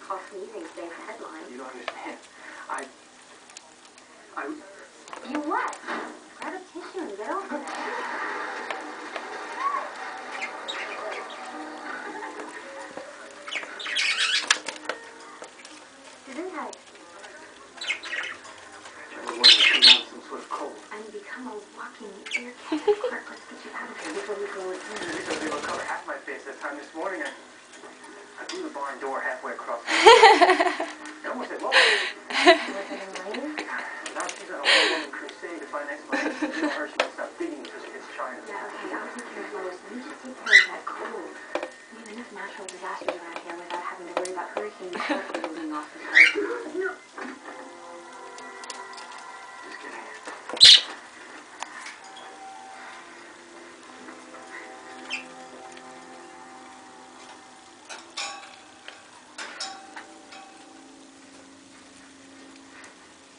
cough sneezing save the headline. You don't understand. You what? Grab a tissue and get over it. Gesundheit. I wanted to come down some sort of cold. And become a walking ear candy. Clark, let's get you out of here before we go in. I was able to cover half my face that time this morning. I blew the barn door halfway across the I almost said, whoa. Was it in rain? Now she's on a whole woman crusade to find explanations. You know her, she won't stop digging until she gets China. Yeah, okay, I'll take care of Lois. Let me just take care of that cold. We have enough natural disasters around here without having to worry about hurricanes being off the coast. Just kidding.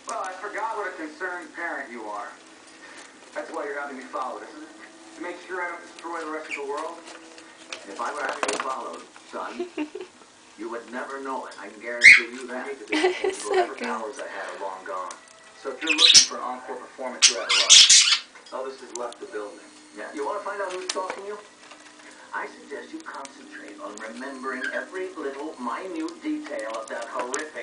Well, I forgot what a concerned parent you are. That's why you're having me followed, isn't it? To make sure I don't destroy the rest of the world? If I were having you followed, son, you would never know it. I can guarantee you that. Whatever powers I had are long gone. So if you're looking for an encore performance, you're out of luck. Elvis has left the building. Yeah. You want to find out who's talking to you? I suggest you concentrate on remembering every little minute detail of that horrific